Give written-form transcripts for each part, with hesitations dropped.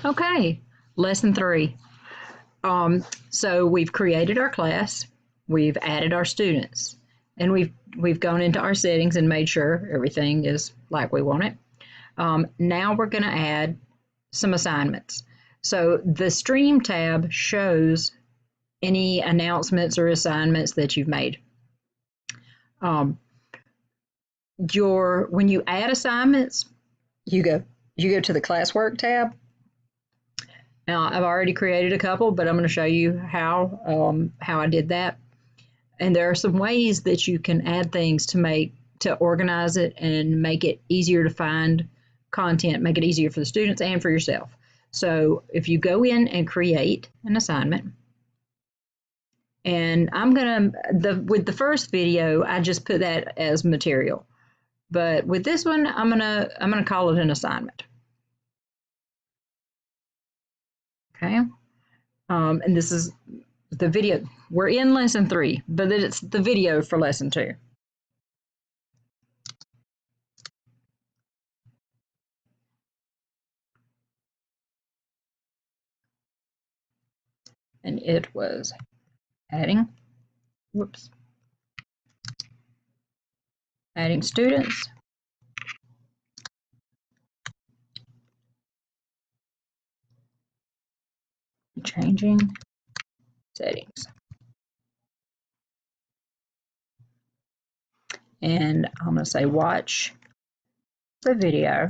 Okay, lesson 3. So we've created our class, we've added our students, and we've gone into our settings and made sure everything is like we want it. Now we're going to add some assignments. So the Stream tab shows any announcements or assignments that you've made. Um, when you add assignments, you go to the classwork tab. Now I've already created a couple, but I'm going to show you how I did that. And there are some ways that you can add things to organize it and make it easier to find content, make it easier for the students and for yourself. So if you go in and create an assignment, and with the first video, I just put that as material. But with this one, I'm gonna call it an assignment. Okay. And this is the video. We're in lesson 3, but it's the video for lesson 2. And it was adding students, changing settings. And I'm going to say watch the video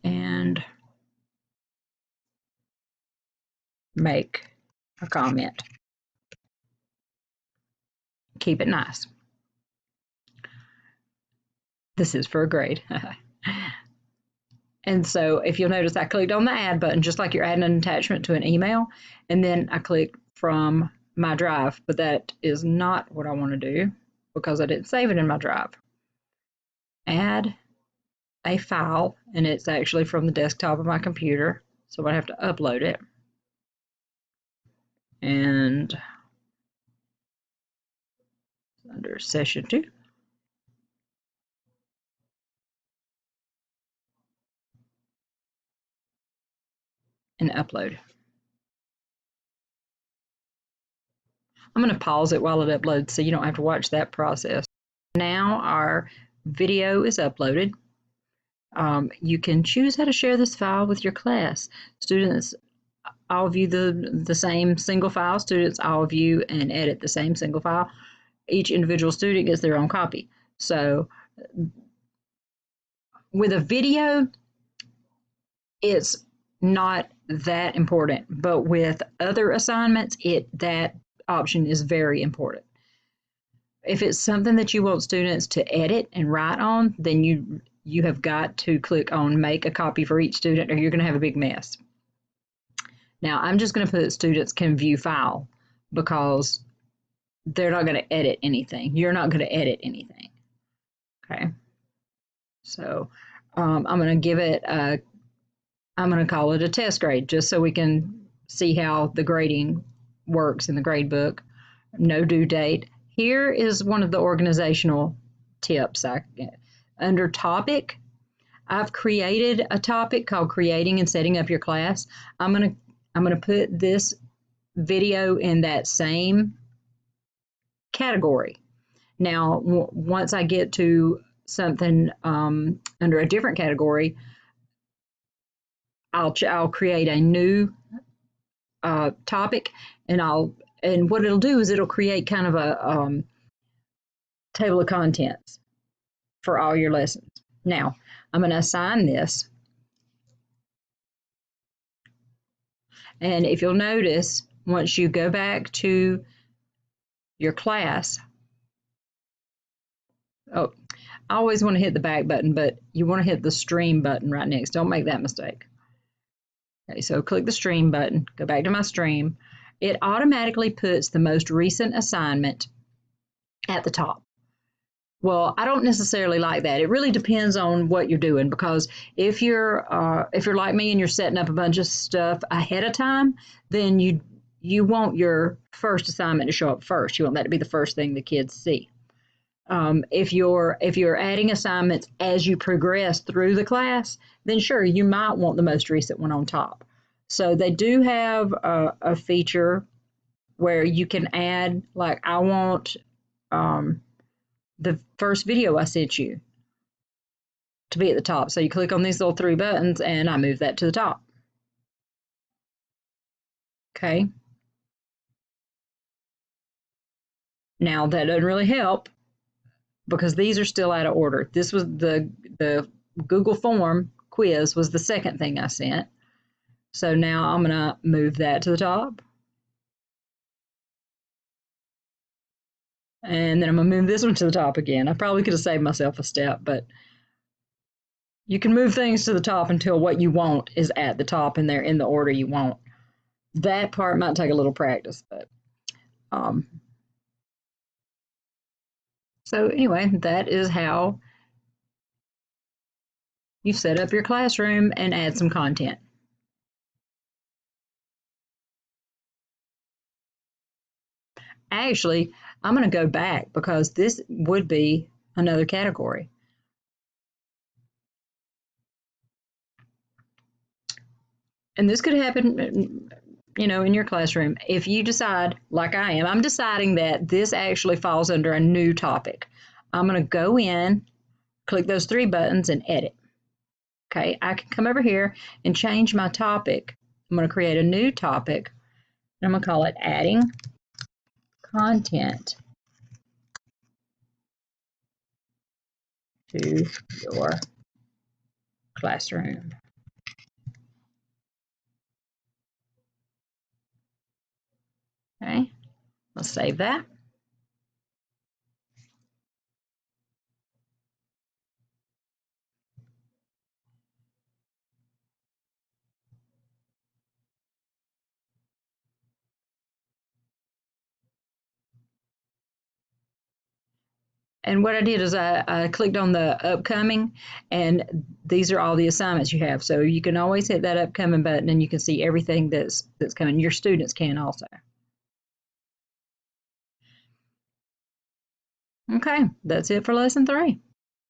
and make a comment. Keep it nice. This is for a grade. And so if you'll notice, I clicked on the add button, just like you're adding an attachment to an email, and then I clicked from my drive, but that is not what I want to do because I didn't save it in my drive. Add a file, and it's actually from the desktop of my computer, so I have to upload it. And under session 2. And upload. I'm going to pause it while it uploads so you don't have to watch that process. Now our video is uploaded. You can choose how to share this file with your class. Students all view the same single file. Students all view and edit the same single file. Each individual student gets their own copy. So with a video, it's not that important, but with other assignments, that option is very important. If it's something that you want students to edit and write on, then you have got to click on make a copy for each student, or you're going to have a big mess. Now I'm just going to put students can view file because they're not going to edit anything. You're not going to edit anything. Okay. So I'm going to give it I'm going to call it a test grade just so we can see how the grading works in the grade book. No due date. Here is one of the organizational tips. Under topic, I've created a topic called creating and setting up your class. I'm going to put this video in that same category. Now, once I get to something under a different category, I'll create a new topic, and what it'll do is it'll create kind of a table of contents for all your lessons. Now, I'm going to assign this. And if you'll notice, once you go back to your class, I always want to hit the back button, but you want to hit the stream button right next. Don't make that mistake. Okay, so click the stream button, go back to my stream. It automatically puts the most recent assignment at the top. Well, I don't necessarily like that. It really depends on what you're doing, because if you're like me and you're setting up a bunch of stuff ahead of time, then you want your first assignment to show up first. You want that to be the first thing the kids see. If you're adding assignments as you progress through the class, then sure, you might want the most recent one on top. So they do have a feature where you can add, like, I want the first video I sent you to be at the top. So you click on these little three buttons and I move that to the top. Okay. Now that doesn't really help because these are still out of order. This was the Google form quiz was the second thing I sent. So now I'm gonna move that to the top. And then I'm gonna move this one to the top again. I probably could have saved myself a step, but you can move things to the top until what you want is at the top and they're in the order you want. That part might take a little practice, but so anyway, that is how you set up your classroom and add some content. Actually, I'm going to go back because this would be another category. And this could happen, you know, in your classroom. If you decide, like I am, I'm deciding that this actually falls under a new topic. I'm going to go in, click those three buttons and edit. Okay, I can come over here and change my topic. I'm going to create a new topic and I'm going to call it adding content to your classroom. Okay, let's save that. And what I did is I clicked on the upcoming, and these are all the assignments you have. So you can always hit that upcoming button and you can see everything that's coming. Your students can also. Okay, that's it for lesson 3.